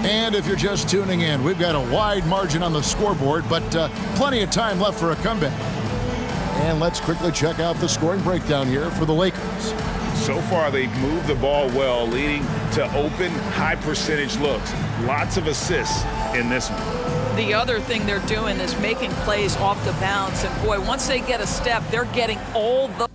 And if you're just tuning in, we've got a wide margin on the scoreboard, but plenty of time left for a comeback. And let's quickly check out the scoring breakdown here for the Lakers. So far, they've moved the ball well, leading to open, high-percentage looks. Lots of assists in this one. The other thing they're doing is making plays off the bounce. And, boy, once they get a step, they're getting all the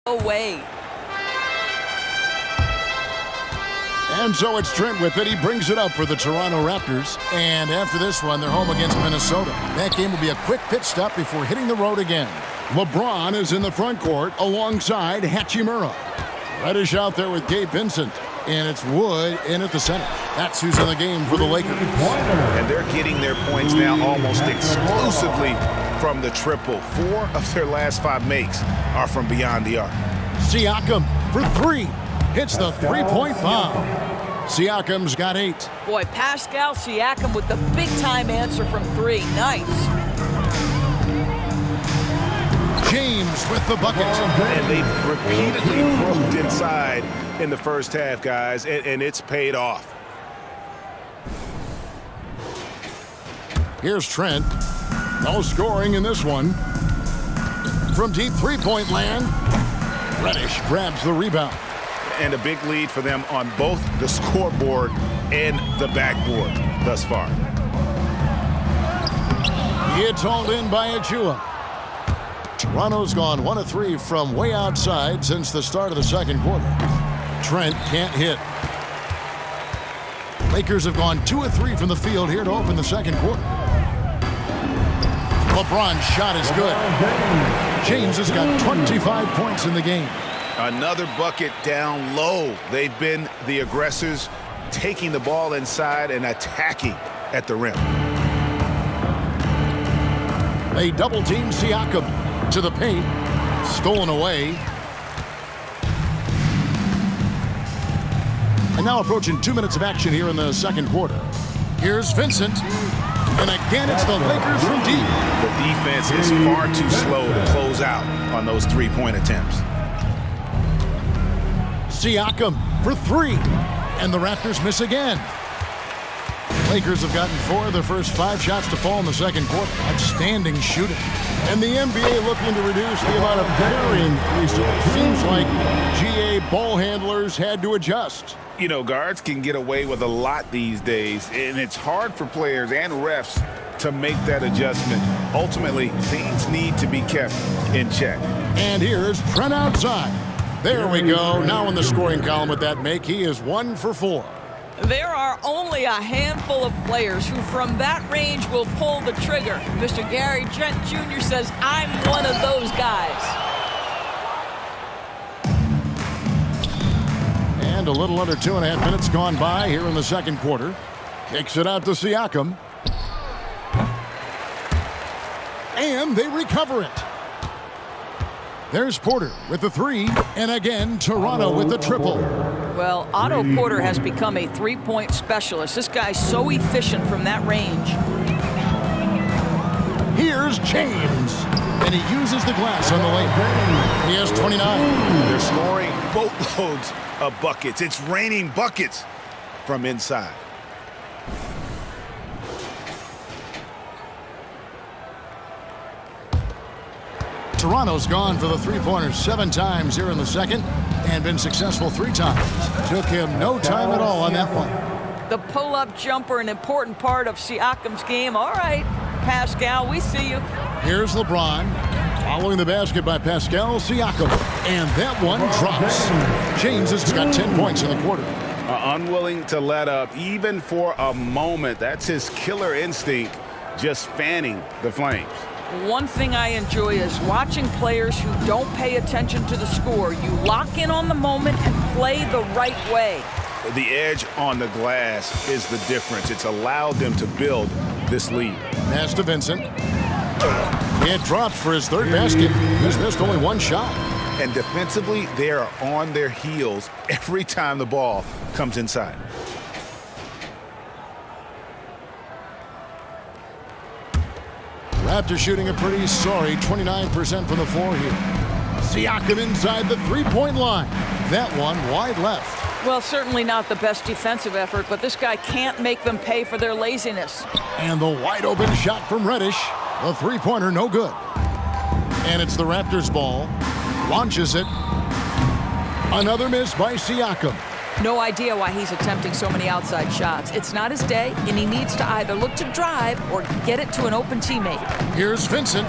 No way. And so it's Trent with it. He brings it up for the Toronto Raptors. And after this one, they're home against Minnesota. That game will be a quick pit stop before hitting the road again. LeBron is in the front court alongside Hachimura. Reddish out there with Gabe Vincent. And it's Wood in at the center. That's who's in the game for the Lakers. And they're getting their points now almost exclusively from the triple. 4 of their last 5 makes are from beyond the arc. Siakam for 3. Hits the three-point bomb. Siakam's got 8. Boy, Pascal Siakam with the big-time answer from 3. Nice. James with the bucket. And they've repeatedly broke inside in the first half, guys, and it's paid off. Here's Trent. No scoring in this one. From deep three-point land, Reddish grabs the rebound. And a big lead for them on both the scoreboard and the backboard thus far. It's hauled in by Achua. Toronto's gone 1 of 3 from way outside since the start of the second quarter. Trent can't hit. Lakers have gone 2 of 3 from the field here to open the second quarter. LeBron's shot is good. James has got 25 points in the game. Another bucket down low. They've been the aggressors, taking the ball inside and attacking at the rim. They double-team Siakam to the paint. Stolen away. And now approaching 2 minutes of action here in the second quarter. Here's Vincent. And again, it's the Lakers from deep. The defense is far too slow to close out on those three-point attempts. Siakam for 3. And the Raptors miss again. Lakers have gotten 4 of their first 5 shots to fall in the second quarter. Outstanding shooting. And the NBA looking to reduce the amount of carrying recently. Seems like GA ball handlers had to adjust. You know, guards can get away with a lot these days, and it's hard for players and refs to make that adjustment. Ultimately, things need to be kept in check. And here's Trent outside. There we go. Now in the scoring column with that make, he is 1 for 4. There are only a handful of players who from that range will pull the trigger. Mr. Gary Trent Jr. says, I'm one of those guys. And a little under 2.5 minutes gone by here in the second quarter. Kicks it out to Siakam. And they recover it. There's Porter with the 3. And again, Toronto with the triple. Well, Otto Porter has become a three-point specialist. This guy's so efficient from that range. Here's James. And he uses the glass on the layup. He has 29. They're scoring boatloads of buckets. It's raining buckets from inside. Toronto's gone for the three-pointers 7 times here in the second and been successful 3 times. Took him no time at all on that one. The pull-up jumper, an important part of Siakam's game. All right, Pascal, we see you. Here's LeBron. Following the basket by Pascal Siakam. And that one drops. James has got 10 points in the quarter. Unwilling to let up even for a moment. That's his killer instinct, just fanning the flames. One thing I enjoy is watching players who don't pay attention to the score. You lock in on the moment and play the right way. The edge on the glass is the difference. It's allowed them to build this lead. Pass to Vincent. It drops for his 3rd basket. He's missed only 1 shot. And defensively, they are on their heels every time the ball comes inside. Raptors shooting a pretty sorry 29% from the floor here. Siakam inside the three-point line. That one wide left. Well, certainly not the best defensive effort, but this guy can't make them pay for their laziness. And the wide open shot from Reddish. The three-pointer no good. And it's the Raptors ball. Launches it. Another miss by Siakam. No idea why he's attempting so many outside shots. It's not his day, and he needs to either look to drive or get it to an open teammate. Here's Vincent.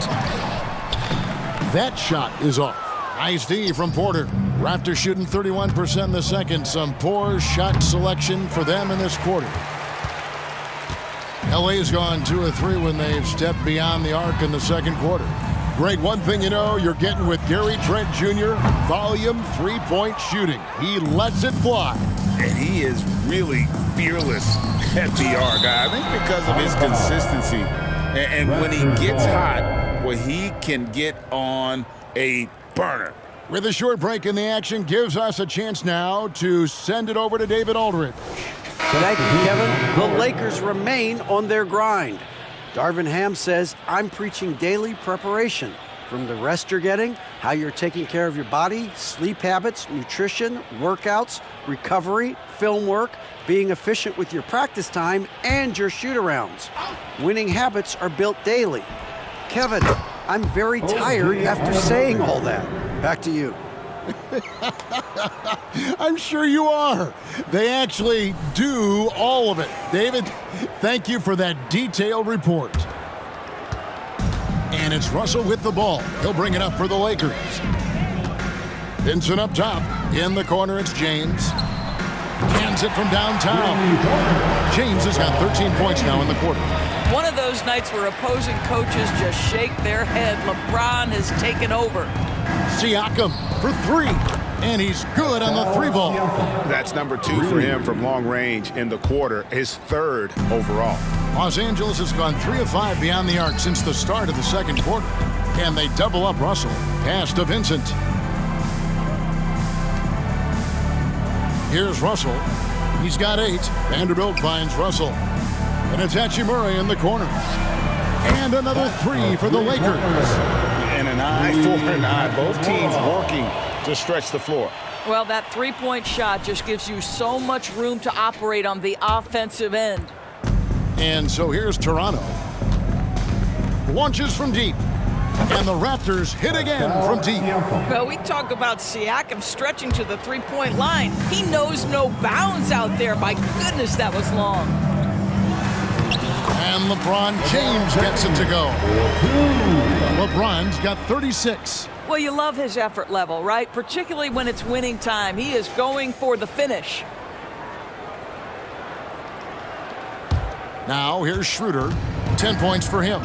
That shot is off. Nice D from Porter. Raptors shooting 31% in the second. Some poor shot selection for them in this quarter. LA's gone 2 of 3 when they've stepped beyond the arc in the second quarter. Greg, one thing you know you're getting with Gary Trent Jr., volume three-point shooting. He lets it fly. And he is really fearless at the arc, I think, because of his consistency. And when he gets hot, well, he can get on a burner. With a short break in the action, gives us a chance now to send it over to David Aldridge. Thank you, Kevin. The Lakers remain on their grind. Darvin Ham says, I'm preaching daily preparation. From the rest you're getting, how you're taking care of your body, sleep habits, nutrition, workouts, recovery, film work, being efficient with your practice time, and your shoot-arounds. Winning habits are built daily. Kevin, I'm very tired after saying all that. Back to you. I'm sure you are. They actually do all of it. David, thank you for that detailed report. And it's Russell with the ball. He'll bring it up for the Lakers. Vincent up top. In the corner, it's James. Hands it from downtown. James has got 13 points now in the quarter. One of those nights where opposing coaches just shake their head. LeBron has taken over. Siakam for 3. And he's good on the 3-ball. That's number 2 for him from long range in the quarter, his 3rd overall. Los Angeles has gone 3 of 5 beyond the arc since the start of the second quarter. And they double up Russell. Pass to Vincent. Here's Russell. He's got 8. Vanderbilt finds Russell. And it's Hachimura in the corner. And another 3 for the Lakers. And an eye for an eye. Both teams working to stretch the floor. Well, that three-point shot just gives you so much room to operate on the offensive end. And so here's Toronto. Launches from deep. And the Raptors hit again from deep. Well, we talk about Siakam stretching to the three-point line. He knows no bounds out there. My goodness, that was long. And LeBron James gets it to go. LeBron's got 36. Well, you love his effort level, right? Particularly when it's winning time. He is going for the finish. Now here's Schroeder. 10 points for him.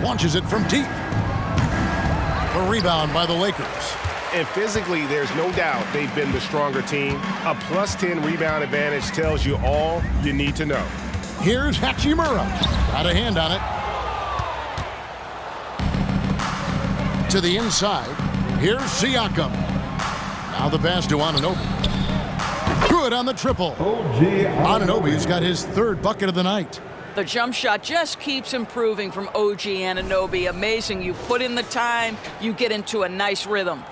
Launches it from deep. A rebound by the Lakers. And physically, there's no doubt they've been the stronger team. A +10 rebound advantage tells you all you need to know. Here's Hachimura. Got a hand on it. To the inside. Here's Siakam. Now the pass to Anunoby. Good on the triple. Anunoby's got his 3rd bucket of the night. The jump shot just keeps improving from OG Anunoby. Amazing. You put in the time, you get into a nice rhythm.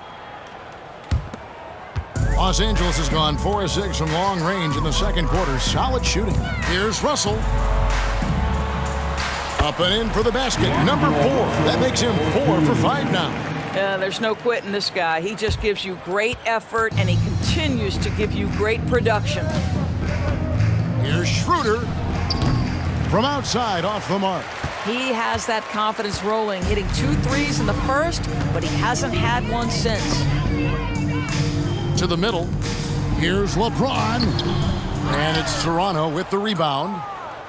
Los Angeles has gone 4 of 6 from long range in the second quarter. Solid shooting. Here's Russell. Up and in for the basket. Number 4. That makes him 4 for 5 now. There's no quitting this guy. He just gives you great effort, and he continues to give you great production. Here's Schroeder. From outside, off the mark. He has that confidence rolling, hitting 2 threes in the first, but he hasn't had one since. To the middle. Here's LeBron. And it's Toronto with the rebound.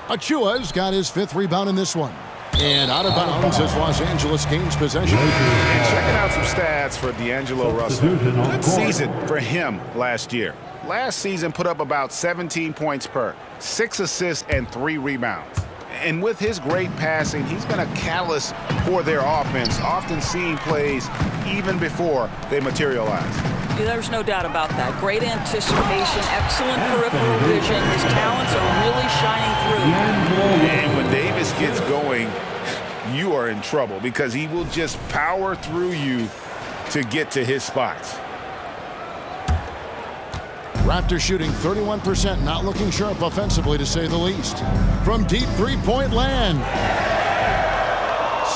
Achua's got his 5th rebound in this one. And out of bounds as Los Angeles gains possession. And checking out some stats for D'Angelo Russell. Good season for him last year. Last season put up about 17 points per, 6 assists and 3 rebounds. And with his great passing, he's been a catalyst for their offense, often seeing plays even before they materialize. Yeah, there's no doubt about that. Great anticipation, excellent peripheral vision. His talents are really shining through. And when Davis gets going, you are in trouble because he will just power through you to get to his spots. Raptors shooting 31%, not looking sharp offensively to say the least. From deep 3-point land.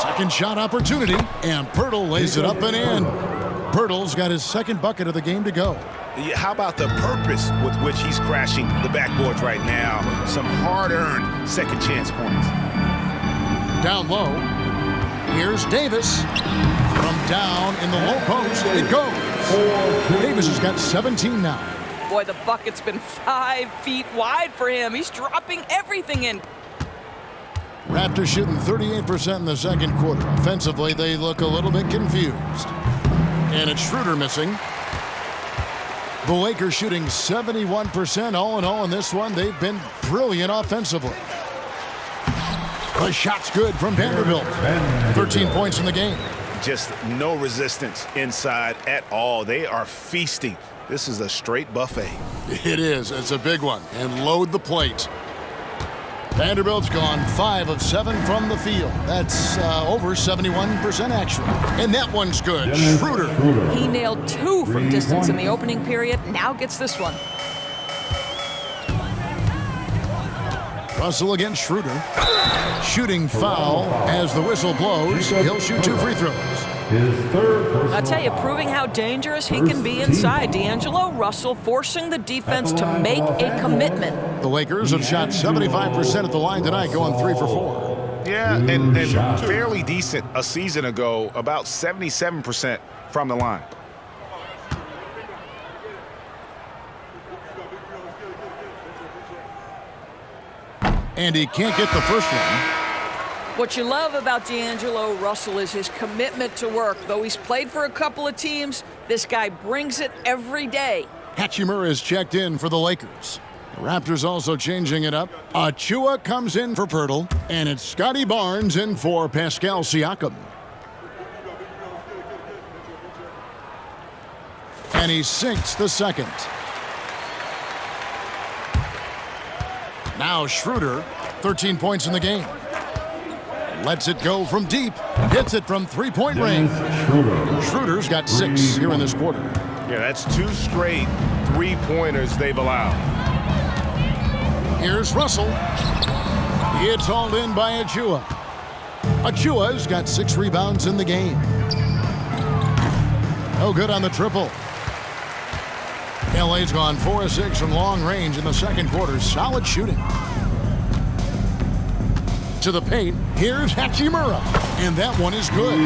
Second shot opportunity, and Poeltl lays it up and in. Poeltl's got his 2nd bucket of the game to go. How about the purpose with which he's crashing the backboards right now? Some hard-earned second chance points. Down low. Here's Davis. From down in the low post. It goes. Davis has got 17 now. Boy, the bucket's been 5 feet wide for him. He's dropping everything in. Raptors shooting 38% in the second quarter. Offensively, they look a little bit confused. And it's Schroeder missing. The Lakers shooting 71% all in all in this one. They've been brilliant offensively. The shot's good from Vanderbilt. 13 points in the game. Just no resistance inside at all. They are feasting. This is a straight buffet. It is. It's a big one. And load the plate. Vanderbilt's gone 5 of 7 from the field. That's over 71% actually. And that one's good. Schroeder. He nailed 2 from distance in the opening period. Now gets this one. Russell against Schroeder. Shooting foul as the whistle blows. He'll shoot 2 free throws. I'll tell you, proving how dangerous he can be inside. D'Angelo Russell forcing the defense to make a commitment. The Lakers have shot 75% at the line tonight, going 3 for 4. Yeah, and fairly decent a season ago, about 77% from the line. And he can't get the first one. What you love about D'Angelo Russell is his commitment to work. Though he's played for a couple of teams, this guy brings it every day. Hachimura is checked in for the Lakers. The Raptors also changing it up. Achua comes in for Poeltl, and it's Scotty Barnes in for Pascal Siakam. And he sinks the second. Now Schroeder, 13 points in the game. Lets it go from deep. Hits it from three-point range. Schroeder's got 6 here in this quarter. Yeah, that's 2 straight three-pointers they've allowed. Here's Russell. It's hauled in by Achua. Achua's got 6 rebounds in the game. No good on the triple. LA's gone 4 of 6 from long range in the second quarter. Solid shooting. To the paint, here's Hachimura. And that one is good.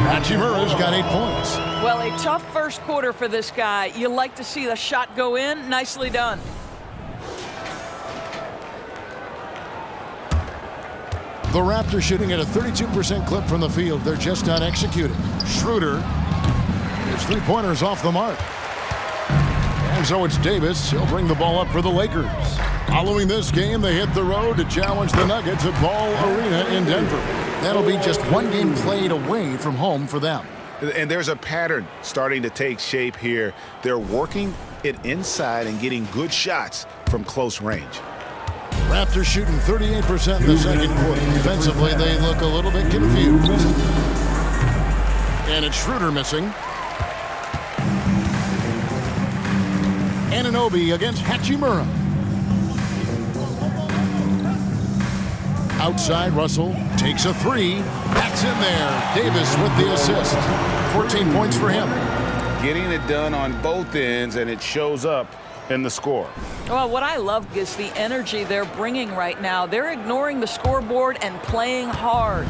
Hachimura's got 8 points. Well, a tough first quarter for this guy. You like to see the shot go in. Nicely done. The Raptors shooting at a 32% clip from the field. They're just not executing. Schroeder, his 3-pointers off the mark. And so it's Davis. He'll bring the ball up for the Lakers. Following this game, they hit the road to challenge the Nuggets at Ball Arena in Denver. That'll be just 1 game played away from home for them. And there's a pattern starting to take shape here. They're working it inside and getting good shots from close range. Raptors shooting 38% in the second quarter. Defensively, they look a little bit confused. And it's Schroeder missing. Anunoby against Hachimura. Outside, Russell takes a 3. That's in there. Davis with the assist. 14 points for him. Getting it done on both ends, and it shows up in the score. Well, what I love is the energy they're bringing right now. They're ignoring the scoreboard and playing hard.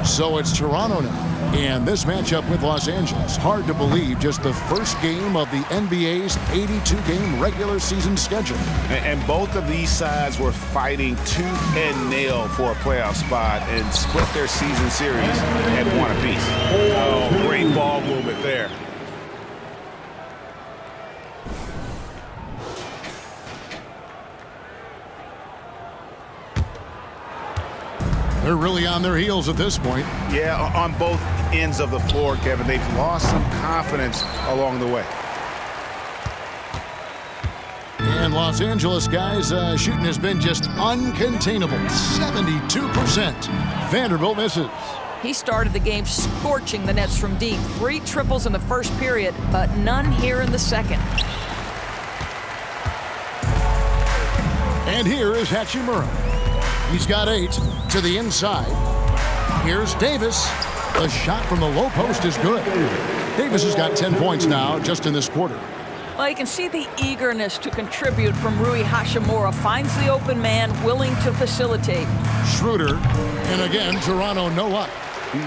So it's Toronto now. And this matchup with Los Angeles, hard to believe, just the first game of the NBA's 82-game regular season schedule. And both of these sides were fighting tooth and nail for a playoff spot and split their season series at 1 apiece. Oh, great ball movement there. They're really on their heels at this point. Yeah, on both ends of the floor, Kevin. They've lost some confidence along the way. And Los Angeles, guys, shooting has been just uncontainable. 72%. Vanderbilt misses. He started the game scorching the Nets from deep. 3 triples in the first period, but none here in the second. And here is Hachimura. He's got 8 to the inside. Here's Davis. The shot from the low post is good. Davis has got 10 points now just in this quarter. Well, you can see the eagerness to contribute from Rui Hachimura. Finds the open man, willing to facilitate. Schroeder, and again, Toronto no luck.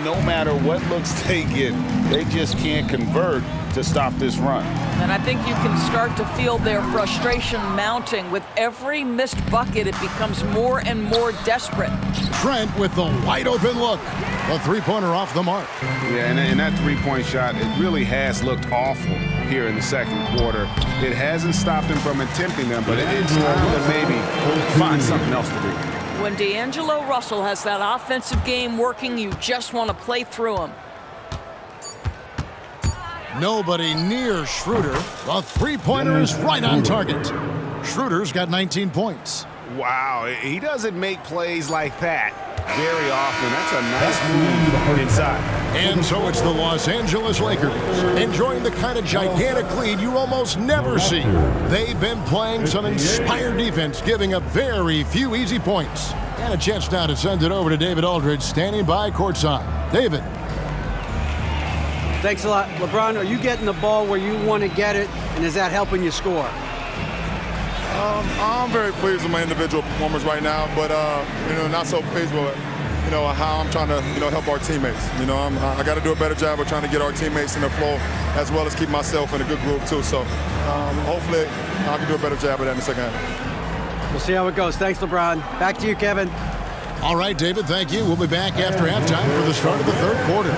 No matter what looks they get, they just can't convert to stop this run. And I think you can start to feel their frustration mounting. With every missed bucket, it becomes more and more desperate. Trent with the wide-open look. A three-pointer off the mark. Yeah, and that three-point shot, it really has looked awful here in the second quarter. It hasn't stopped him from attempting them, but it's time to maybe find something else to do. When D'Angelo Russell has that offensive game working, you just want to play through him. Nobody near Schroeder. The three-pointer is right on target. Schroeder's got 19 points. Wow, he doesn't make plays like that very often. That's a nice move inside. And so it's the Los Angeles Lakers enjoying the kind of gigantic lead you almost never see. They've been playing some inspired defense, giving up very few easy points. And a chance now to send it over to David Aldridge, standing by courtside. David. Thanks a lot. LeBron, are you getting the ball where you want to get it, and is that helping you score? I'm very pleased with my individual performance right now, but not so pleased with how I'm trying to help our teammates. I got to do a better job of trying to get our teammates in the flow, as well as keep myself in a good groove too. So hopefully I can do a better job of that in the second half. We'll see how it goes. Thanks, LeBron. Back to you, Kevin. All right, David, thank you. We'll be back after halftime for the start of the third quarter.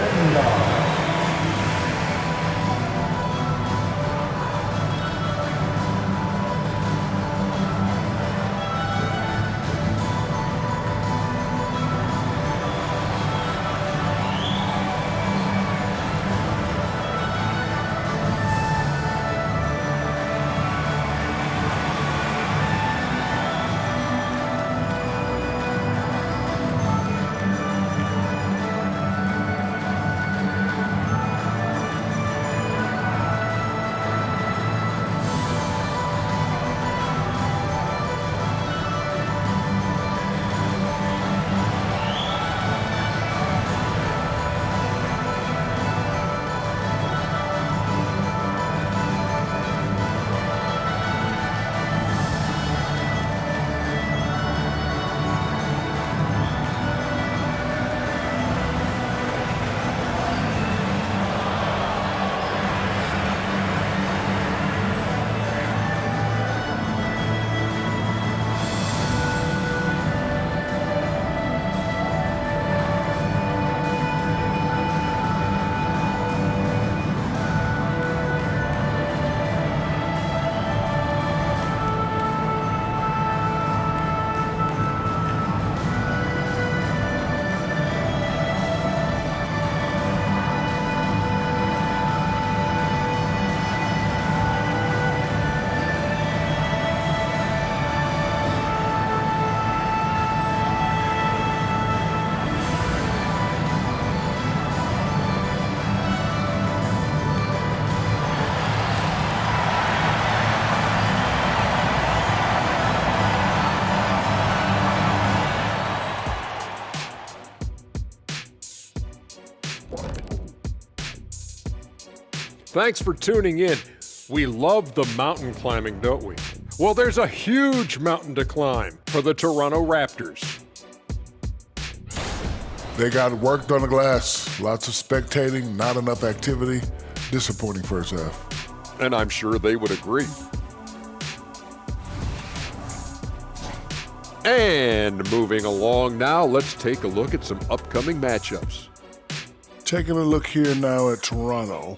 Thanks for tuning in. We love the mountain climbing, don't we? Well, there's a huge mountain to climb for the Toronto Raptors. They got worked on the glass. Lots of spectating, not enough activity. Disappointing first half. And I'm sure they would agree. And moving along now, let's take a look at some upcoming matchups. Taking a look here now at Toronto.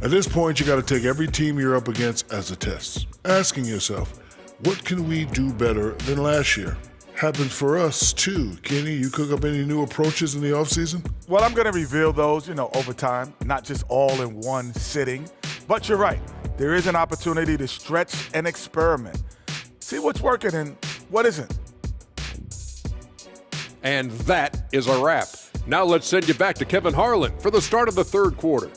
At this point, you got to take every team you're up against as a test. Asking yourself, what can we do better than last year? Happens for us, too. Kenny, you cook up any new approaches in the offseason? Well, I'm going to reveal those, over time, not just all in one sitting. But you're right. There is an opportunity to stretch and experiment. See what's working and what isn't. And that is a wrap. Now let's send you back to Kevin Harlan for the start of the third quarter.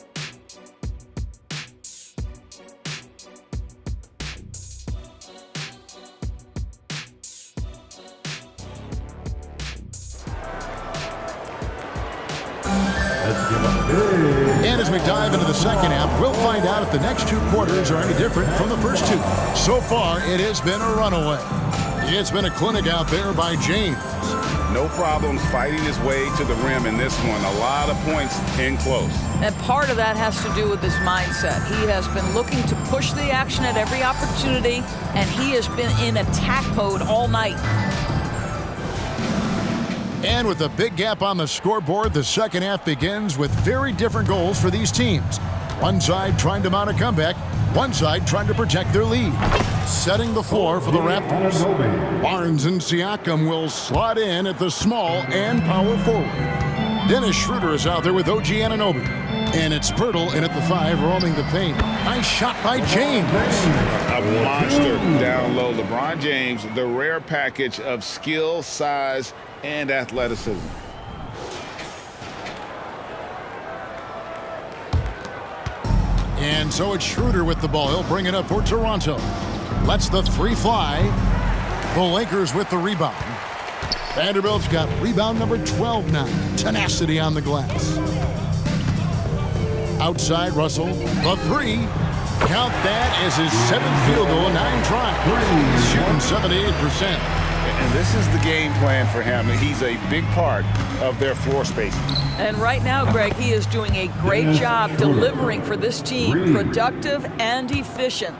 And as we dive into the second half, we'll find out if the next two quarters are any different from the first two. So far, it has been a runaway. It's been a clinic out there by James. No problems fighting his way to the rim in this one. A lot of points in close. And part of that has to do with his mindset. He has been looking to push the action at every opportunity, and he has been in attack mode all night. And with a big gap on the scoreboard, the second half begins with very different goals for these teams. One side trying to mount a comeback, one side trying to protect their lead. Setting the floor for the Raptors. Barnes and Siakam will slot in at the small and power forward. Dennis Schroeder is out there with OG Anunoby. And it's Pirtle in at the 5, roaming the paint. Nice shot by James. A monster down low. LeBron James, the rare package of skill, size, and athleticism. And so it's Schroeder with the ball. He'll bring it up for Toronto. Lets the 3 fly. The Lakers with the rebound. Vanderbilt's got rebound number 12 now. Tenacity on the glass. Outside Russell. The 3. Count that as his 7th field goal, 9 tries. Shooting 78%. And this is the game plan for him. He's a big part of their floor spacing. And right now, Greg, he is doing a great job delivering for this team, productive and efficient.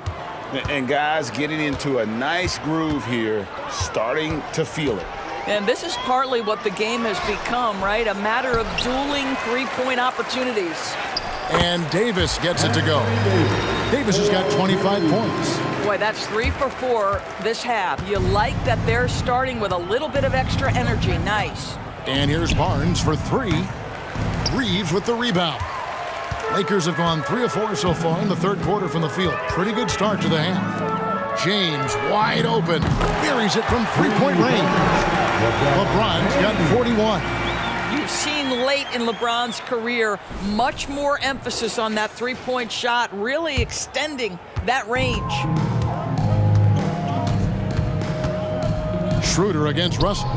And guys getting into a nice groove here, starting to feel it. And this is partly what the game has become, right? A matter of dueling three-point opportunities. And Davis gets it to go. Davis has got 25 points. Boy, that's 3 for 4 this half. You like that they're starting with a little bit of extra energy. Nice. And here's Barnes for 3. Reeves with the rebound. Lakers have gone 3 of 4 so far in the third quarter from the field. Pretty good start to the half. James wide open. Buries it from 3-point range. LeBron's got 41. You've seen late in LeBron's career much more emphasis on that three-point shot, really extending that range. Schroeder against Russell.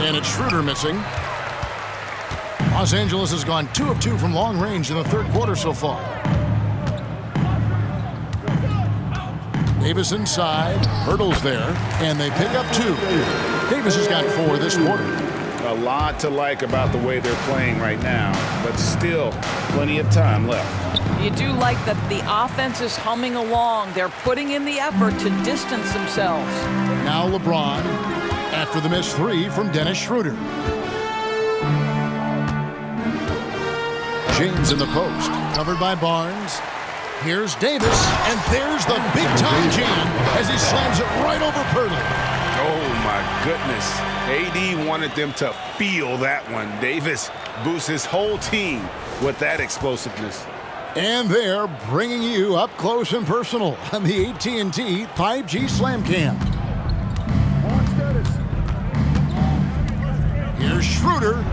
And it's Schroeder missing. Los Angeles has gone 2 of 2 from long range in the third quarter so far. Davis inside. Pirtle's there. And they pick up 2. Davis has got 4 this quarter. A lot to like about the way they're playing right now, but still plenty of time left. You do like that the offense is humming along. They're putting in the effort to distance themselves. Now LeBron after the missed 3 from Dennis Schroeder. James in the post, covered by Barnes. Here's Davis, and there's the big-time jam as he slams it right over Pirtle. Oh, my goodness. AD wanted them to feel that one. Davis boosts his whole team with that explosiveness. And they're bringing you up close and personal on the AT&T 5G Slam Cam. Here's Schroeder.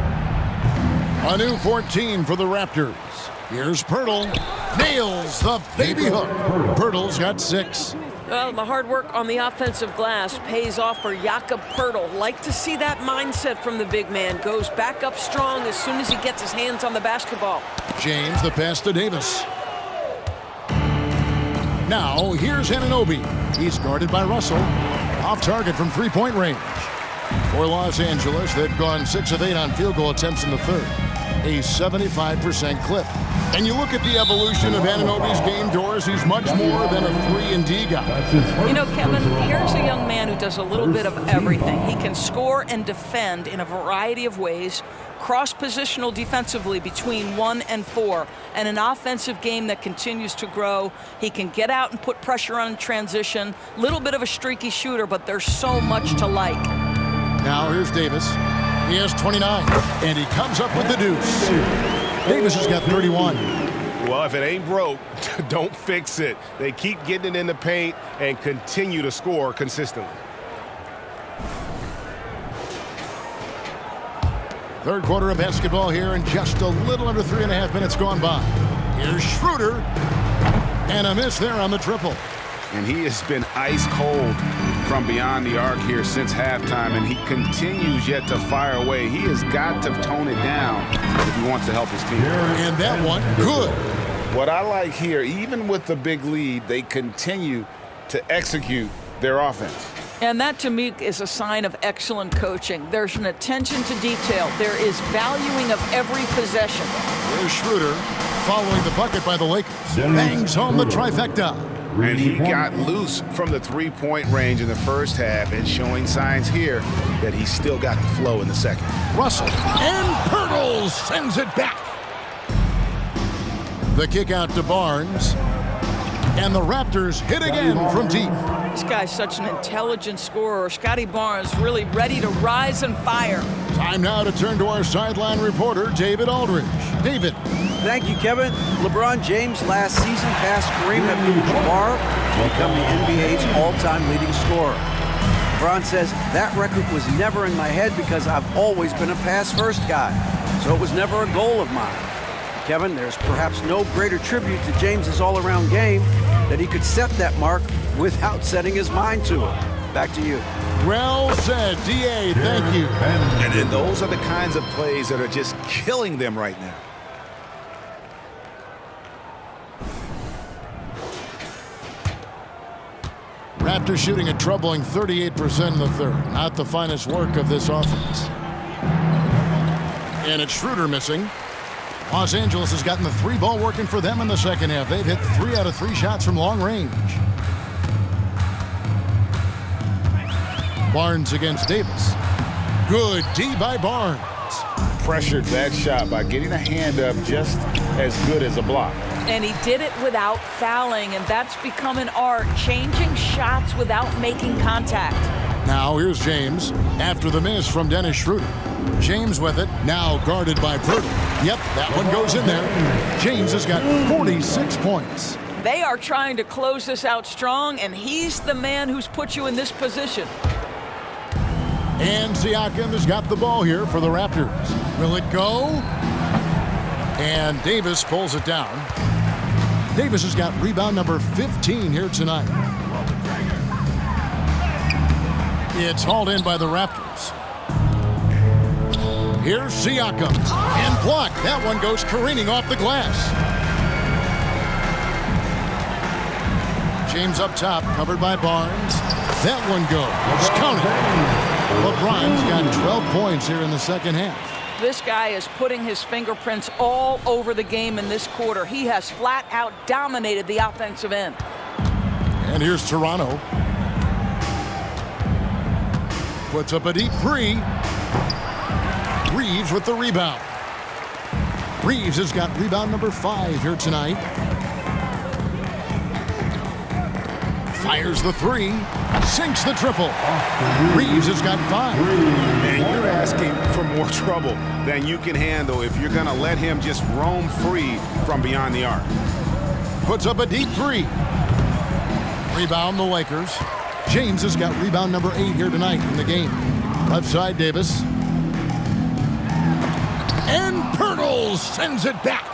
A new 14 for the Raptors. Here's Pirtle. Nails the baby hook. Pirtle's got 6. Well, the hard work on the offensive glass pays off for Jakob Pirtle. Like to see that mindset from the big man. Goes back up strong as soon as he gets his hands on the basketball. James, the pass to Davis. Now, here's Anunoby. He's guarded by Russell. Off target from 3-point range. For Los Angeles, they've gone 6 of 8 on field goal attempts in the third. A 75% clip. And you look at the evolution of Anunoby's game, Doris, he's much more than a 3-and-D guy. You know, Kevin, here's a young man who does a little bit of everything. He can score and defend in a variety of ways, cross-positional defensively between 1 and 4, and an offensive game that continues to grow. He can get out and put pressure on transition. Little bit of a streaky shooter, but there's so much to like. Now here's Davis. He has 29, and he comes up with the deuce. Davis has got 31. Well, if it ain't broke, don't fix it. They keep getting it in the paint and continue to score consistently. Third quarter of basketball here, and just a little under 3.5 minutes gone by. Here's Schroeder, and a miss there on the triple. And he has been ice cold from beyond the arc here since halftime, and he continues yet to fire away. He has got to tone it down if he wants to help his team. And that one, good. What I like here, even with the big lead, they continue to execute their offense. And that, to me, is a sign of excellent coaching. There's an attention to detail. There is valuing of every possession. Here's Schroeder following the bucket by the Lakers. Bangs home the trifecta. And he got loose from the three-point range in the first half and showing signs here that he's still got the flow in the second. Russell and Pirtle sends it back. The kick out to Barnes. And the Raptors hit again from deep. This guy's such an intelligent scorer. Scotty Barnes really ready to rise and fire. Time now to turn to our sideline reporter, David Aldridge. David. Thank you, Kevin. LeBron James last season passed Kareem Abdul-Jabbar to become the NBA's all-time leading scorer. LeBron says, that record was never in my head because I've always been a pass-first guy, so it was never a goal of mine. Kevin, there's perhaps no greater tribute to James's all-around game that he could set that mark without setting his mind to it. Back to you. Well said, D.A. Thank you. And those are the kinds of plays that are just killing them right now. Raptors shooting a troubling 38% in the third. Not the finest work of this offense. And it's Schroeder missing. Los Angeles has gotten the three ball working for them in the second half. They've hit 3 out of 3 shots from long range. Barnes against Davis. Good D by Barnes. Pressured that shot by getting a hand up just as good as a block. And he did it without fouling, and that's become an art, changing shots without making contact. Now here's James after the miss from Dennis Schroeder. James with it, now guarded by Pirtle. Yep, that one goes in there. James has got 46 points. They are trying to close this out strong, and he's the man who's put you in this position. And Siakam has got the ball here for the Raptors. Will it go? And Davis pulls it down. Davis has got rebound number 15 here tonight. It's hauled in by the Raptors. Here's Siakam. And blocked. That one goes careening off the glass. James up top, covered by Barnes. That one goes. Counted. LeBron's got 12 points here in the second half. This guy is putting his fingerprints all over the game in this quarter. He has flat out dominated the offensive end. And here's Toronto. Puts up a deep three. Reeves with the rebound. Reeves has got rebound number 5 here tonight. Fires the three. Sinks the triple. Reeves has got 5. And you're asking for more trouble than you can handle if you're going to let him just roam free from beyond the arc. Puts up a deep three. Rebound the Lakers. James has got rebound number 8 here tonight in the game. Left side, Davis. And Pirtle sends it back.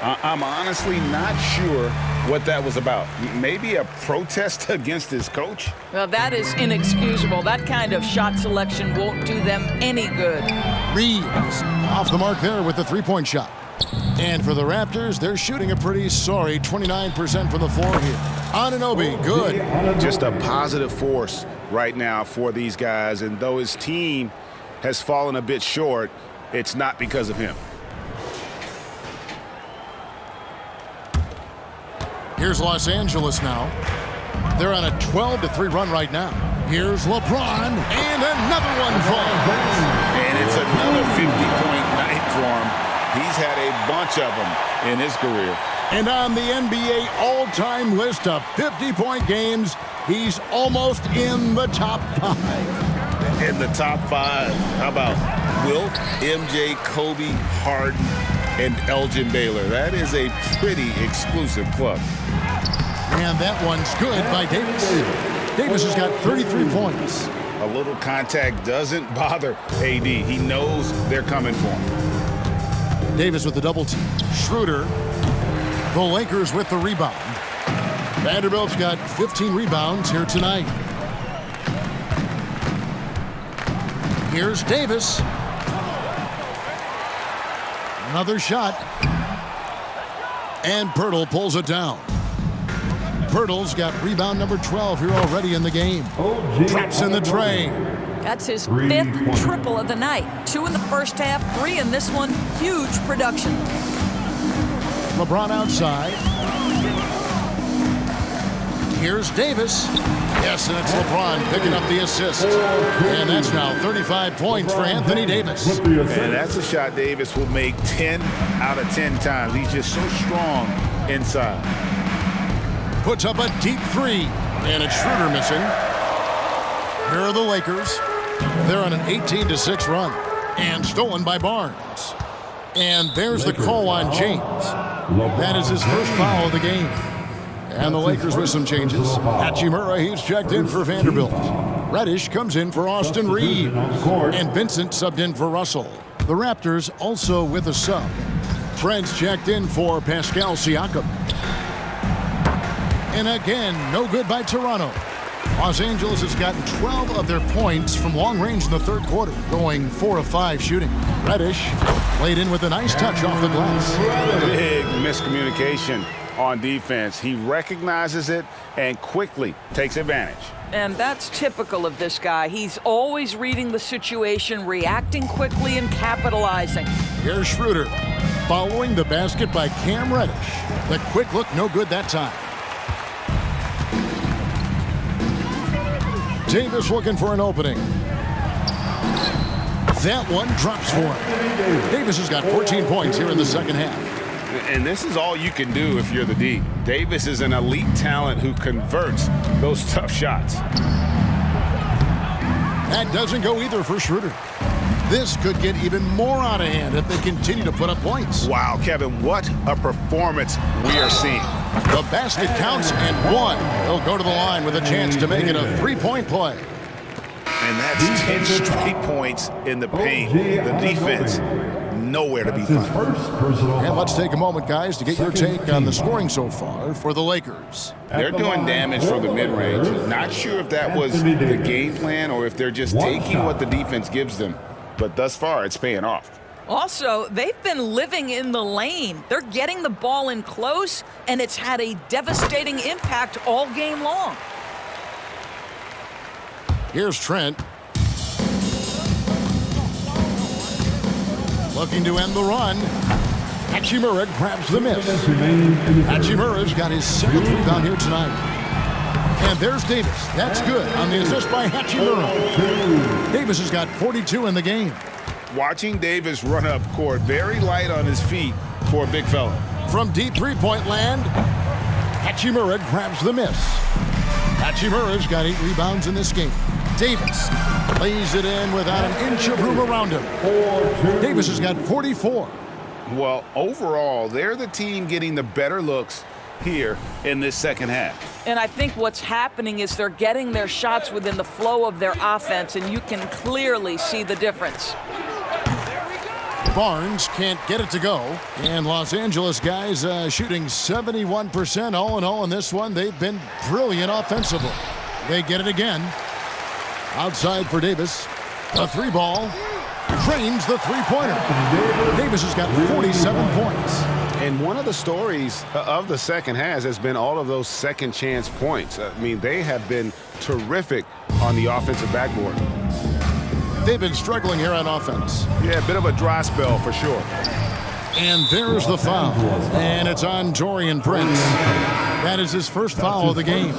I'm honestly not sure what that was about. Maybe a protest against his coach? Well, that is inexcusable. That kind of shot selection won't do them any good. Reeves off the mark there with the three-point shot. And for the Raptors, they're shooting a pretty sorry 29% from the floor here. Anunoby, good. Just a positive force right now for these guys. And though his team has fallen a bit short, it's not because of him. Here's Los Angeles now. They're on a 12-3 run right now. Here's LeBron, and another one falls. And it's another 50-point night for him. He's had a bunch of them in his career. And on the NBA all-time list of 50-point games, he's almost in the top 5. In the top 5, how about Wilt, MJ, Kobe, Harden, and Elgin Baylor? That is a pretty exclusive club. And that one's good by Davis. Davis has got 33 points. A little contact doesn't bother AD. He knows they're coming for him. Davis with the double team. Schroeder. The Lakers with the rebound. Vanderbilt's got 15 rebounds here tonight. Here's Davis. Another shot. And Pirtle pulls it down. Pirtle's got rebound number 12 here already in the game. Traps in the tray. That's his 5th triple of the night. 2 in the first half, 3 in this one. Huge production. LeBron outside. Here's Davis. Yes, and it's LeBron picking up the assist. And that's now 35 points for Anthony Davis. And that's a shot Davis will make 10 out of 10 times. He's just so strong inside. Puts up a deep 3. And it's Schroeder missing. Here are the Lakers. They're on an 18-6 run. And stolen by Barnes. And there's the call on James. That is his first foul of the game. And the Lakers with some changes. Hachimura, he's checked in for Vanderbilt. Reddish comes in for Austin Reeves. And Vincent subbed in for Russell. The Raptors also with a sub. Trent's checked in for Pascal Siakam. And again, no good by Toronto. Los Angeles has gotten 12 of their points from long range in the third quarter, going 4 of 5 shooting. Reddish played in with a nice touch off the glass. Big miscommunication on defense. He recognizes it and quickly takes advantage. And that's typical of this guy. He's always reading the situation, reacting quickly, and capitalizing. Here's Schroeder following the basket by Cam Reddish. The quick look, no good that time. Davis looking for an opening. That one drops for him. Davis has got 14 points here in the second half. And this is all you can do if you're the D. Davis is an elite talent who converts those tough shots. That doesn't go either for Schroeder. This could get even more out of hand if they continue to put up points. Wow, Kevin, what a performance we are seeing. The basket counts and 1. He'll go to the line with a chance to make it a 3-point play. And that's 10 straight points in the paint. The defense, nowhere to be found. And let's take a moment, guys, to get your take on the scoring so far for the Lakers. They're doing damage from the mid-range. Not sure if that was the game plan or if they're just taking what the defense gives them. But thus far, it's paying off. Also, they've been living in the lane. They're getting the ball in close, and it's had a devastating impact all game long. Here's Trent. Looking to end the run. Hachimura grabs the miss. Hachimura's got his 7th rebound here tonight. And there's Davis. That's good on the assist by Hachimura. Davis has got 42 in the game. Watching Davis run up court, very light on his feet for a big fella. From deep three-point land, Hachimura grabs the miss. Hachimura's got 8 rebounds in this game. Davis lays it in without an inch of room around him. Davis has got 44. Well, overall, they're the team getting the better looks here in this second half. And I think what's happening is they're getting their shots within the flow of their offense, and you can clearly see the difference. Barnes can't get it to go. And Los Angeles guys shooting 71% all in all in this one. They've been brilliant offensively. They get it again. Outside for Davis. A 3-ball. Drains the 3-pointer. Davis has got 47 points. And one of the stories of the second half has been all of those second chance points. I mean, they have been terrific on the offensive backboard. They've been struggling here on offense. Yeah, a bit of a dry spell for sure. And there's the foul. And it's on Taurean Prince. That is his first foul of the game.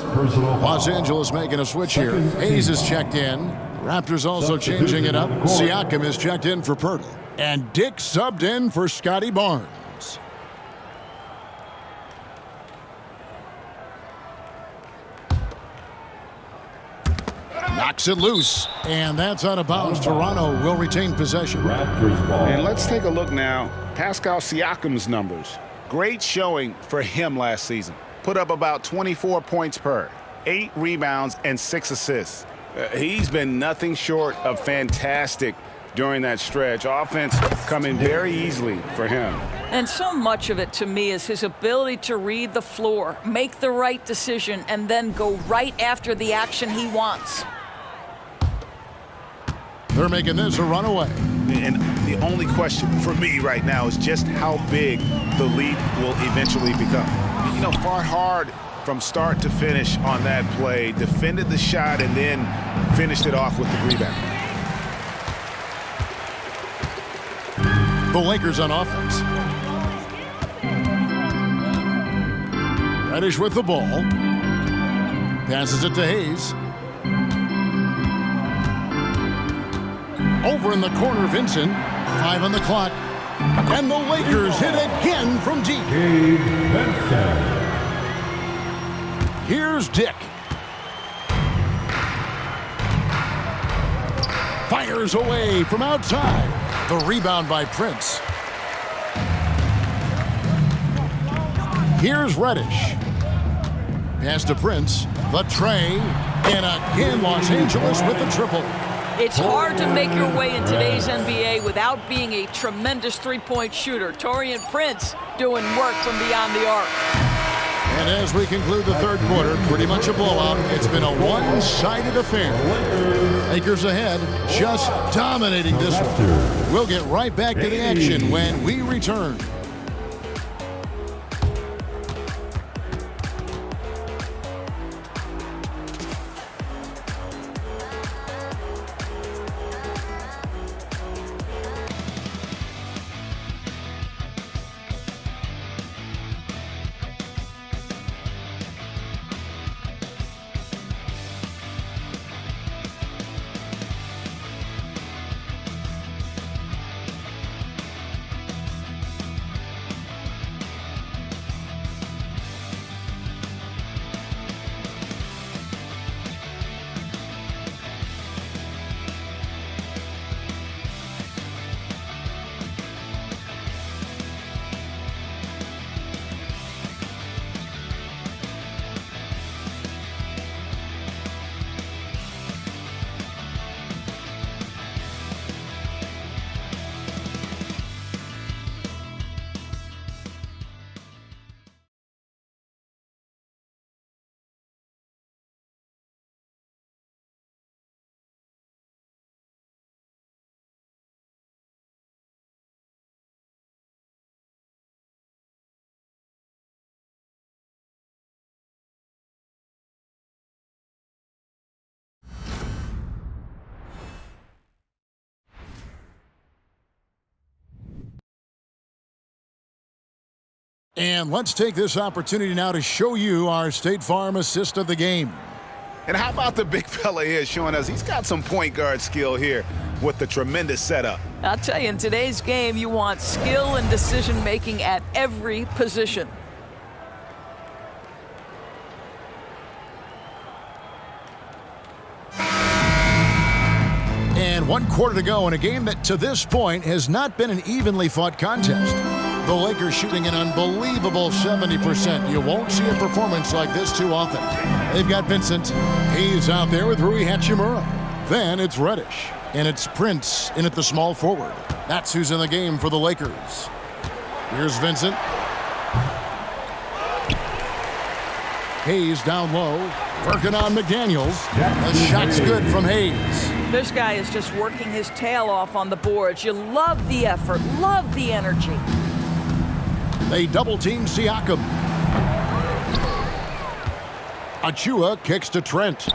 Los Angeles making a switch here. Hayes is checked in. Raptors also changing it up. Siakam is checked in for Pirtle. And Dick subbed in for Scotty Barnes. Knocks it loose, and that's out of bounds. Toronto will retain possession. And let's take a look now. Pascal Siakam's numbers. Great showing for him last season. Put up about 24 points per, 8 rebounds, and 6 assists. He's been nothing short of fantastic during that stretch. Offense coming very easily for him. And so much of it to me is his ability to read the floor, make the right decision, and then go right after the action he wants. They're making this a runaway. And the only question for me right now is just how big the lead will eventually become. You know, fought hard from start to finish on that play. Defended the shot and then finished it off with the rebound. The Lakers on offense. Reddish with the ball. Passes it to Hayes. Over in the corner, Vincent. 5 on the clock. And the Lakers hit again from deep. Here's Dick. Fires away from outside. The rebound by Prince. Here's Reddish. Pass to Prince. The tray. And again, Los Angeles with the triple. It's hard to make your way in today's NBA without being a tremendous three-point shooter. Taurean Prince doing work from beyond the arc. And as we conclude the third quarter, pretty much a blowout. It's been a one-sided affair. Lakers ahead, just dominating this one. We'll get right back to the action when we return. And let's take this opportunity now to show you our State Farm assist of the game. And how about the big fella here showing us he's got some point guard skill here with the tremendous setup. I'll tell you, in today's game, you want skill and decision-making at every position. And 1 quarter to go in a game that to this point has not been an evenly fought contest. The Lakers shooting an unbelievable 70%. You won't see a performance like this too often. They've got Vincent. He's out there with Rui Hachimura. Then it's Reddish. And it's Prince in at the small forward. That's who's in the game for the Lakers. Here's Vincent. Hayes down low. Working on McDaniels. The shot's good from Hayes. This guy is just working his tail off on the boards. You love the effort, love the energy. They double-team Siakam. Achua kicks to Trent.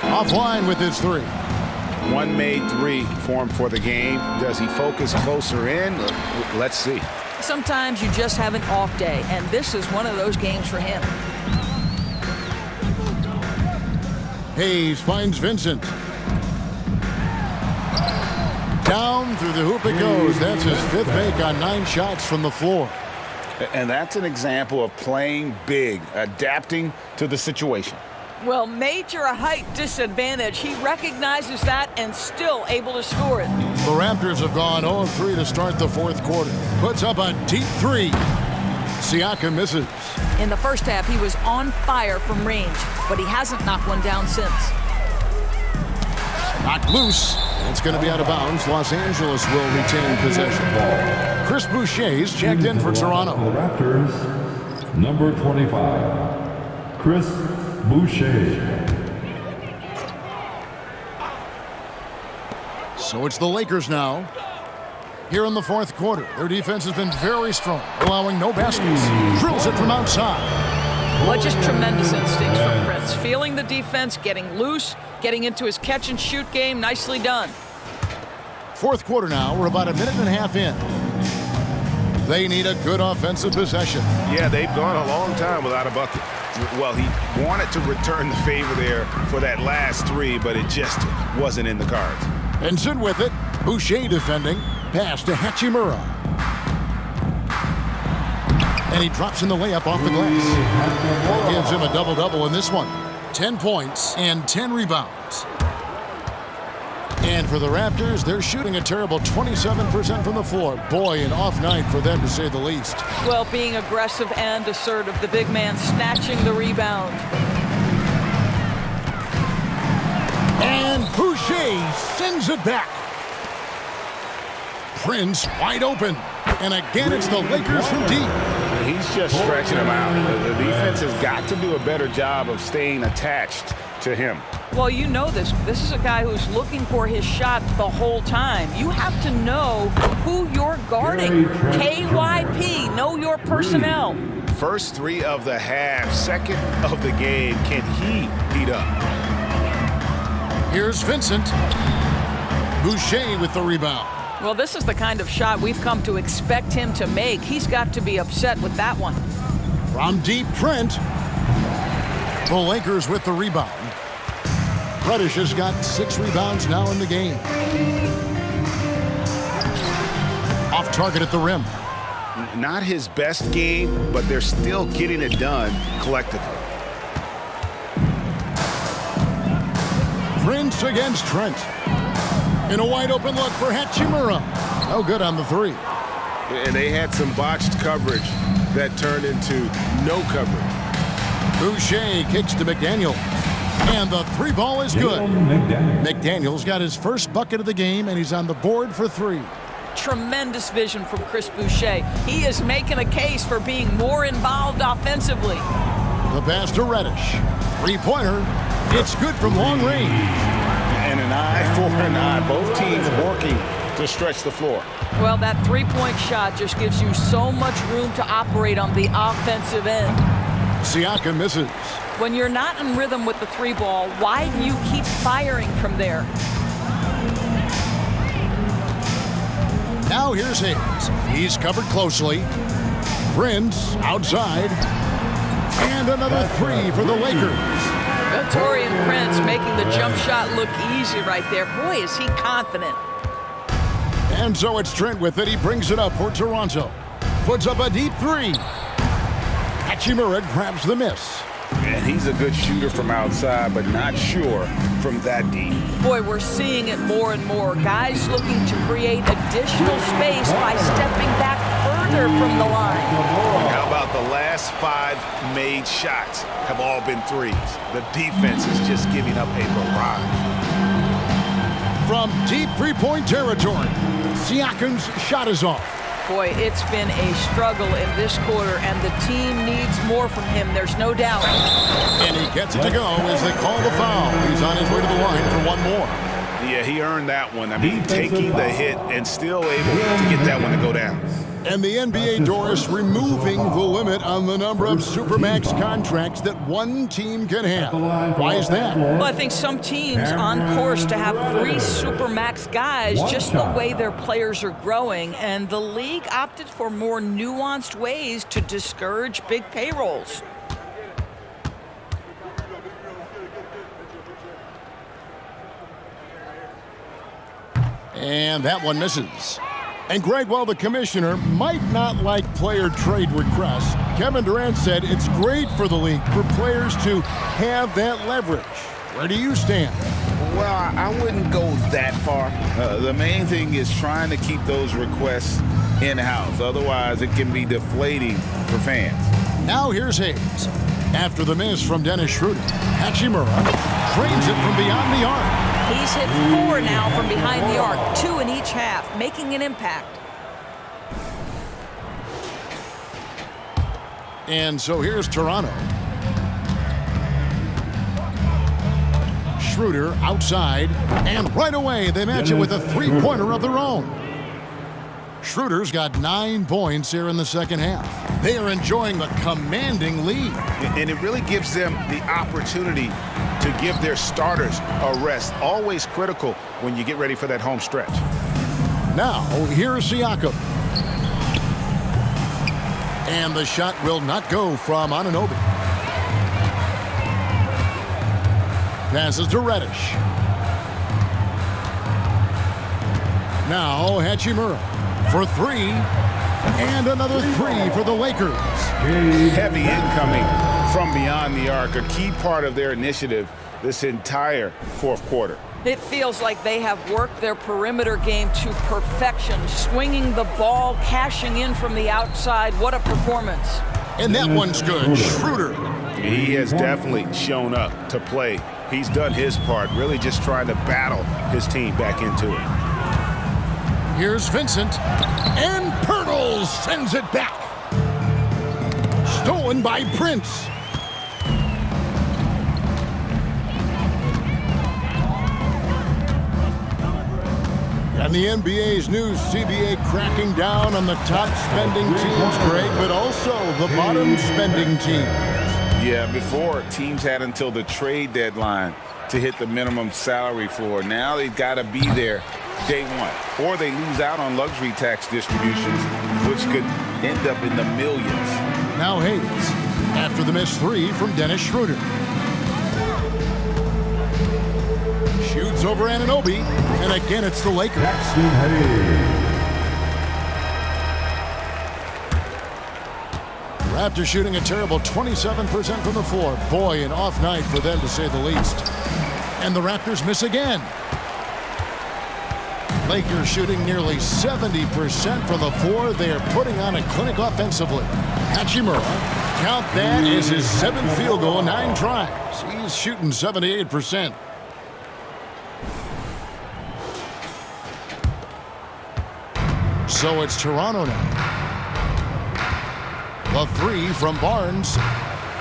Offline with his three. One made three for him for the game. Does he focus closer in? Let's see. Sometimes you just have an off day, and this is one of those games for him. Hayes finds Vincent. Down through the hoop it goes. That's his 5th make on 9 shots from the floor. And that's an example of playing big, adapting to the situation. Well, major height disadvantage. He recognizes that and still able to score it. The Raptors have gone 0-3 to start the 4th quarter. Puts up a deep three. Siakam misses. In the first half, he was on fire from range, but he hasn't knocked one down since. Knocked loose. It's going to be out of bounds. Los Angeles will retain possession. Chris Boucher's checked in for Toronto. The Raptors, number 25, Chris Boucher. So it's the Lakers now. Here in the 4th quarter, their defense has been very strong, allowing no baskets. Drills it from outside. Well, just tremendous instincts from Prince. Feeling the defense, getting loose, getting into his catch-and-shoot game. Nicely done. Fourth quarter now. We're about a minute and a half in. They need a good offensive possession. Yeah, they've gone a long time without a bucket. Well, he wanted to return the favor there for that last three, but it just wasn't in the cards. Vincent with it. Boucher defending. Pass to Hachimura. And he drops in the layup off the glass. That gives him a double-double in this one. 10 points and 10 rebounds. And for the Raptors, they're shooting a terrible 27% from the floor. Boy, an off night for them, to say the least. Well, being aggressive and assertive. The big man snatching the rebound. And Boucher sends it back. Prince wide open. And again, it's the Lakers from deep. He's just stretching him out. The defense has got to do a better job of staying attached to him. Well, you know this. This is a guy who's looking for his shot the whole time. You have to know who you're guarding. KYP, know your personnel. First three of the half, second of the game. Can he heat up? Here's Vincent. Boucher with the rebound. Well, this is the kind of shot we've come to expect him to make. He's got to be upset with that one. From deep, Trent. The Lakers with the rebound. Reddish has got 6 rebounds now in the game. Off target at the rim. Not his best game, but they're still getting it done collectively. Prince against Trent. In a wide open look for Hachimura. No good on the three. And they had some botched coverage that turned into no coverage. Boucher kicks to McDaniel. And the three ball is good. McDaniel's got his first bucket of the game, and he's on the board for 3. Tremendous vision from Chris Boucher. He is making a case for being more involved offensively. The pass to Reddish. Three-pointer. It's good from long range. And an eye for an eye. Both teams working to stretch the floor. Well, that three-point shot just gives you so much room to operate on the offensive end. Siakam misses. When you're not in rhythm with the three ball, why do you keep firing from there? Now here's Hayes. He's covered closely. Prince outside. And another 3 for the Lakers. Taurean Prince making the jump shot look easy right there. Boy, is he confident. And so it's Trent with it. He brings it up for Toronto. Puts up a deep 3. Hachimura grabs the miss. And he's a good shooter from outside, but not sure from that deep. Boy, we're seeing it more and more. Guys looking to create additional space by stepping back further from the line. And how about the last 5 made shots have all been threes? The defense is just giving up a barrage. From deep three-point territory, Siakam's shot is off. Boy, it's been a struggle in this quarter, and the team needs more from him. There's no doubt. And he gets it to go as they call the foul. He's on his way to the line for one more. Yeah, he earned that one. I mean, taking the hit and still able to get that one to go down. And the NBA, Doris, removing the limit on the number of Supermax contracts that one team can have. Why is that? Well, I think some teams on course to have 3 Supermax guys, just the way their players are growing, and the league opted for more nuanced ways to discourage big payrolls. And that one misses. And Greg, while the commissioner might not like player trade requests, Kevin Durant said it's great for the league for players to have that leverage. Where do you stand? Well, I wouldn't go that far. The main thing is trying to keep those requests in-house. Otherwise, it can be deflating for fans. Now here's Hayes. After the miss from Dennis Schroeder, Hachimura trains it from beyond the arc. He's hit 4 now from behind the arc, 2 in each half, making an impact. And so here's Toronto. Schroeder outside, and right away they match it with a 3-pointer of their own. Schroeder's got 9 points here in the second half. They are enjoying the commanding lead. And it really gives them the opportunity to give their starters a rest. Always critical when you get ready for that home stretch. Now, here's Siakam. And the shot will not go from Anunoby. Passes to Reddish. Now Hachimura for 3. And another 3 for the Lakers. Heavy incoming from beyond the arc. A key part of their initiative this entire fourth quarter. It feels like they have worked their perimeter game to perfection, swinging the ball, cashing in from the outside. What a performance. And that one's good. Schroeder. He has definitely shown up to play. He's done his part, really just trying to battle his team back into it. Here's Vincent. And Pirtle sends it back. Stolen by Prince. And the NBA's new CBA cracking down on the top spending teams, Greg, but also the bottom spending teams. Yeah, before teams had until the trade deadline to hit the minimum salary floor. Now they've got to be there day one, or they lose out on luxury tax distributions, which could end up in the millions. Now Hayes, after the missed 3 from Dennis Schroeder. Shoots over Anunoby, and again it's the Lakers. Raptors shooting a terrible 27% from the floor. Boy, an off night for them to say the least. And the Raptors miss again. Lakers shooting nearly 70% from the floor. They are putting on a clinic offensively. Hachimura, count that as his 7th field goal in 9 tries. He's shooting 78%. So it's Toronto now. The 3 from Barnes.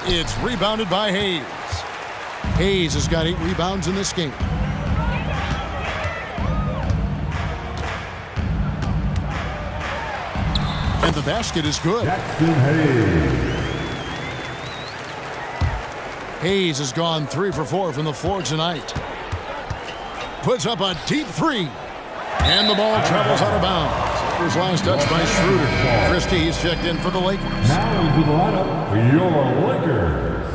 It's rebounded by Hayes. Hayes has got 8 rebounds in this game. And the basket is good. Hayes has gone 3 for 4 from the floor tonight. Puts up a deep 3. And the ball travels out of bounds. His last touch by Schroeder. Christie's checked in for the Lakers. Now into the lineup for your Lakers.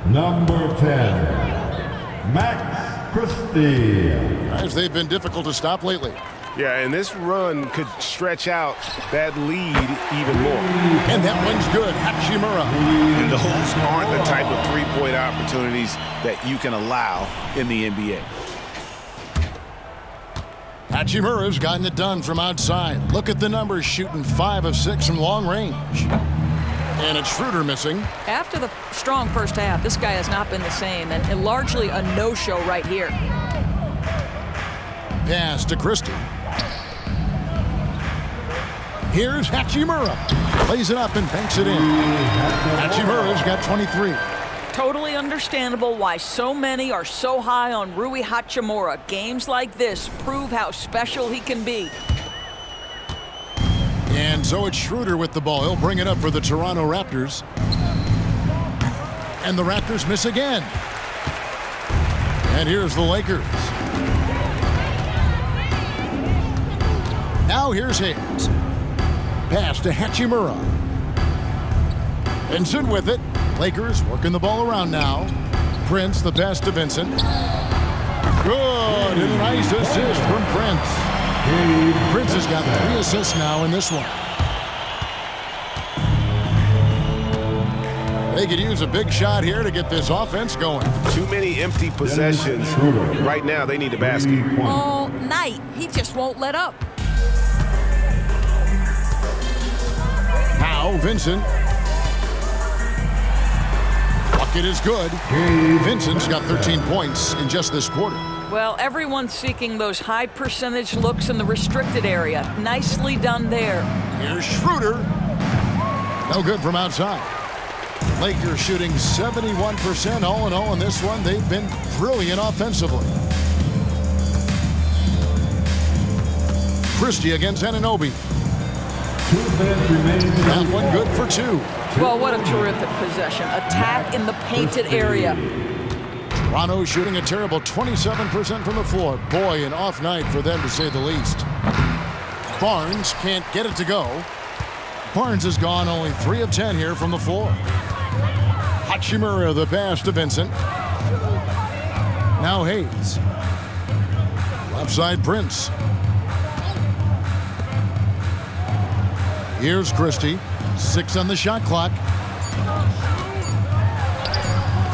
Number 10, Max Christie. As they've been difficult to stop lately. Yeah, and this run could stretch out that lead even more. And that one's good. Hachimura. And those aren't the type of three-point opportunities that you can allow in the NBA. Hachimura's gotten it done from outside. Look at the numbers, shooting 5 of 6 from long range. And it's Schroeder missing. After the strong first half, this guy has not been the same, and largely a no-show right here. Pass to Christie. Here's Hachimura. Lays it up and banks it in. Hachimura's got 23. Totally understandable why so many are so high on Rui Hachimura. Games like this prove how special he can be. And so it's Schroeder with the ball. He'll bring it up for the Toronto Raptors. And the Raptors miss again. And here's the Lakers. Now here's Hayes. Pass to Hachimura. Vincent with it. Lakers working the ball around now. Prince, the pass to Vincent. Good, and a nice assist from Prince. Prince has got 3 assists now in this one. They could use a big shot here to get this offense going. Too many empty possessions. Right now, they need a basket. All night, he just won't let up. Now Vincent. Bucket is good. Vincent's got 13 points in just this quarter. Well, everyone's seeking those high percentage looks in the restricted area. Nicely done there. Here's Schroeder. No good from outside. Lakers shooting 71% all in all in this one. They've been brilliant offensively. Christie against Anunoby. 2 minutes remaining. That one good for 2. Well, what a terrific possession. Attack in the painted area. Toronto shooting a terrible 27% from the floor. Boy, an off night for them to say the least. Barnes can't get it to go. Barnes has gone only 3 of 10 here from the floor. Hachimura the pass to Vincent. Now Hayes. Left side Prince. Here's Christie. 6 on the shot clock.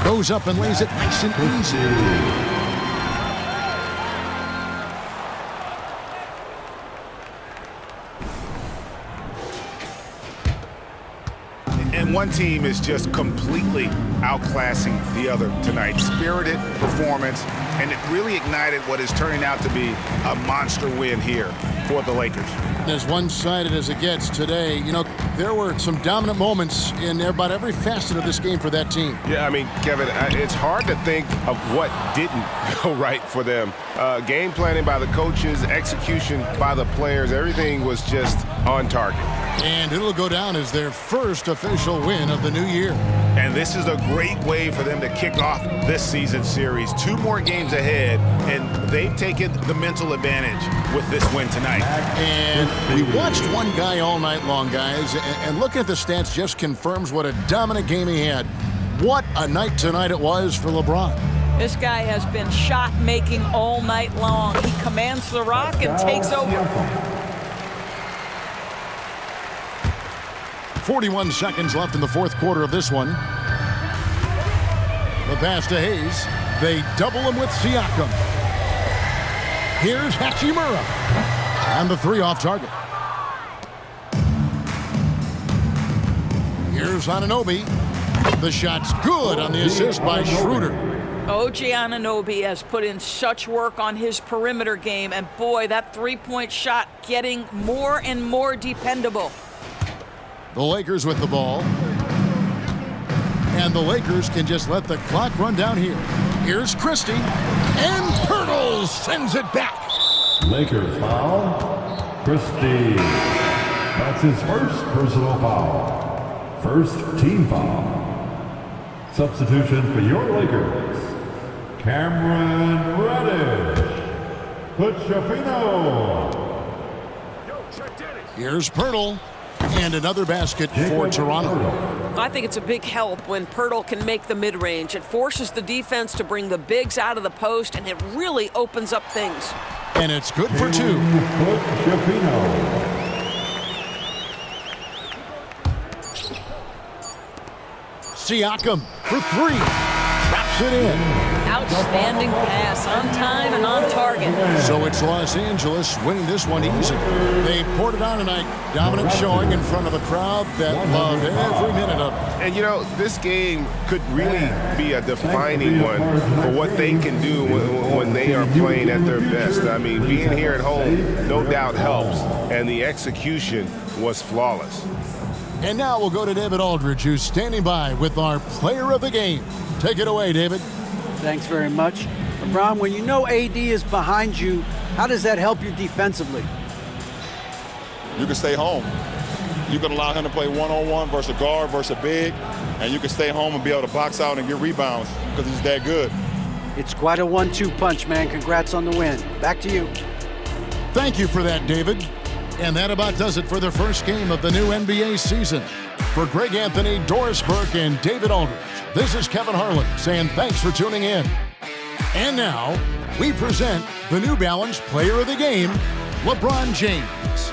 Goes up and lays it nice and easy. And one team is just completely outclassing the other tonight. Spirited performance, and it really ignited what is turning out to be a monster win here for the Lakers. As one-sided as it gets today, you know, there were some dominant moments in about every facet of this game for that team. Yeah, I mean, Kevin, it's hard to think of what didn't go right for them. Game planning by the coaches, execution by the players, everything was just on target. And it'll go down as their first official win of the new year. And this is a great way for them to kick off this season series. 2 more games ahead, and they've taken the mental advantage with this win tonight. And we watched one guy all night long, guys, and looking at the stats just confirms what a dominant game he had. What a night tonight it was for LeBron. This guy has been shot-making all night long. He commands the rock and takes over. 41 seconds left in the fourth quarter of this one. The pass to Hayes. They double him with Siakam. Here's Hachimura. And the 3 off target. Here's Anunoby. The shot's good on the assist by Schroeder. OG Anunoby has put in such work on his perimeter game, and boy, that 3-point shot getting more and more dependable. The Lakers with the ball. And the Lakers can just let the clock run down here. Here's Christie. And Pirtle sends it back. Lakers foul. Christie. That's his first personal foul. First team foul. Substitution for your Lakers. Cameron Reddish. Puchafino. Here's Pirtle. And another basket for Toronto. I think it's a big help when Pirtle can make the mid-range. It forces the defense to bring the bigs out of the post, and it really opens up things. And it's good for 2. Siakam for 3. Drops it in. Outstanding pass, on time and on target. So it's Los Angeles winning this one easy. They poured it on tonight. Dominant showing in front of a crowd that loved every minute of it. And, you know, this game could really be a defining one for what they can do when they are playing at their best. I mean, being here at home no doubt helps, and the execution was flawless. And now we'll go to David Aldridge, who's standing by with our player of the game. Take it away, David. Thanks very much. LeBron, when you know AD is behind you, how does that help you defensively? You can stay home. You can allow him to play one-on-one versus a guard versus a big, and you can stay home and be able to box out and get rebounds because he's that good. It's quite a 1-2 punch, man. Congrats on the win. Back to you. Thank you for that, David. And that about does it for the first game of the new NBA season. For Greg Anthony, Doris Burke, and David Aldridge, this is Kevin Harlan saying thanks for tuning in. And now, we present the New Balance Player of the Game, LeBron James.